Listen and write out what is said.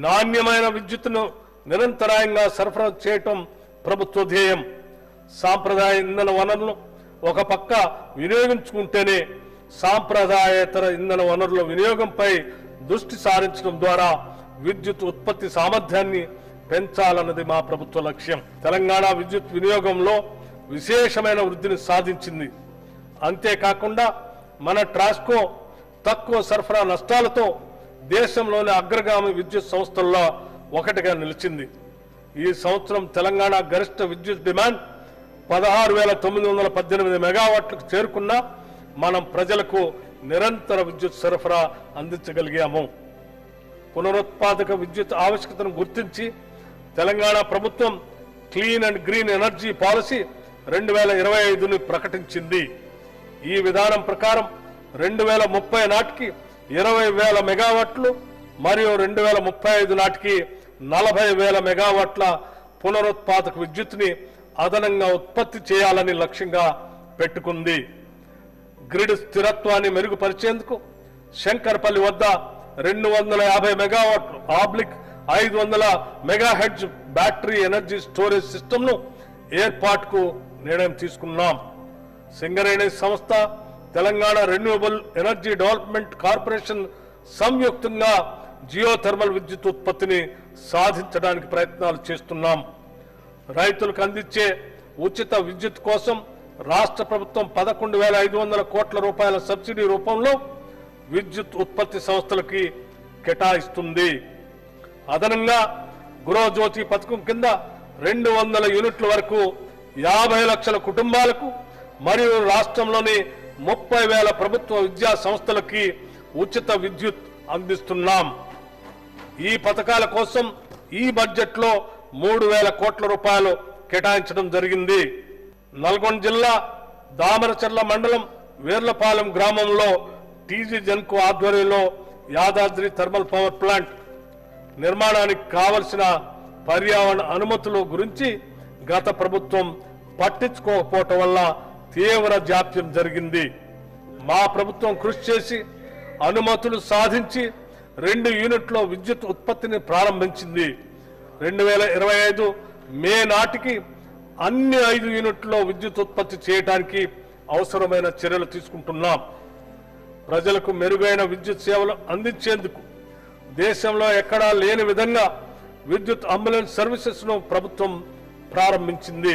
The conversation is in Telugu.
నాణ్యమైన విద్యుత్తును నిరంతరాయంగా సరఫరా చేయటం ప్రభుత్వ ధ్యేయం. సాంప్రదాయ ఇంధన వనరులను ఒక పక్క వినియోగించుకుంటేనే సాంప్రదాయేతర ఇంధన వనరుల వినియోగంపై దృష్టి సారించడం ద్వారా విద్యుత్ ఉత్పత్తి సామర్థ్యాన్ని పెంచాలన్నది మా ప్రభుత్వ లక్ష్యం. తెలంగాణ విద్యుత్ వినియోగంలో విశేషమైన వృద్ధిని సాధించింది. అంతేకాకుండా మన ట్రాన్స్కో తక్కువ సరఫరా నష్టాలతో దేశంలోని అగ్రగామి విద్యుత్ సంస్థల్లో ఒకటిగా నిలిచింది. ఈ సంవత్సరం తెలంగాణ గరిష్ట విద్యుత్ డిమాండ్ 16,918 మెగావాట్లకు చేరుకున్నా మనం ప్రజలకు నిరంతర విద్యుత్ సరఫరా అందించగలిగాము. పునరుత్పాదక విద్యుత్ ఆవశ్యకతను గుర్తించి తెలంగాణ ప్రభుత్వం clean and green energy policy 2025ని ప్రకటించింది. ఈ విధానం ప్రకారం 2030 నాటికి 20,000 మెగావాట్లు మరియు 2035 నాటికి 40,000 మెగావాట్ల పునరుత్పాదక విద్యుత్తుని అదనంగా ఉత్పత్తి చేయాలని లక్ష్యంగా పెట్టుకుంది. గ్రిడ్ స్థిరత్వాన్ని మెరుగుపరిచేందుకు శంకర్పల్లి వద్ద 250 మెగావాట్లు oblique 500 megahertz battery energy storage సిస్టమ్ను ఏర్పాటుకు నిర్ణయం తీసుకున్నాం. సింగరేణి సంస్థ, Telangana renewable energy development corporation సంయుక్తంగా జియోథర్మల్ విద్యుత్ ఉత్పత్తిని సాధించడానికి ప్రయత్నాలు చేస్తున్నాం. రైతులకు అందించే ఉచిత విద్యుత్ కోసం రాష్ట్ర ప్రభుత్వం 11,500 కోట్ల రూపాయల సబ్సిడీ రూపంలో విద్యుత్ ఉత్పత్తి సంస్థలకి కేటాయిస్తుంది. అదనంగా గృహజ్యోతి పథకం కింద 200 యూనిట్ల వరకు 50 లక్షల కుటుంబాలకు మరియు రాష్ట్రంలోని 30,000 ప్రభుత్వ విద్యా సంస్థలకి ఉచిత విద్యుత్ అందిస్తున్నాం. ఈ పథకాల కోసం ఈ బడ్జెట్లో 3,000 కోట్ల రూపాయలు కేటాయించడం జరిగింది. నల్గొండ జిల్లా దామరచర్ల మండలం వేర్లపాలెం గ్రామంలో టీజీ జెన్కో ఆధ్వర్యంలో యాదాద్రి థర్మల్ పవర్ ప్లాంట్ నిర్మాణానికి కావలసిన పర్యావరణ అనుమతుల గురించి గత ప్రభుత్వం పట్టించుకోకపోవటం వల్ల తీవ్ర జాప్యం జరిగింది. మా ప్రభుత్వం కృషి చేసి అనుమతులు సాధించి 2 యూనిట్ల విద్యుత్ ఉత్పత్తిని ప్రారంభించింది. 2025 మే నాటికి అన్ని 5 యూనిట్లలో విద్యుత్ ఉత్పత్తి చేయడానికి అవసరమైన చర్యలు తీసుకుంటున్నాం. ప్రజలకు మెరుగైన విద్యుత్ సేవలు అందించేందుకు దేశంలో ఎక్కడా లేని విధంగా విద్యుత్ అంబులెన్స్ సర్వీసెస్ ను ప్రభుత్వం ప్రారంభించింది.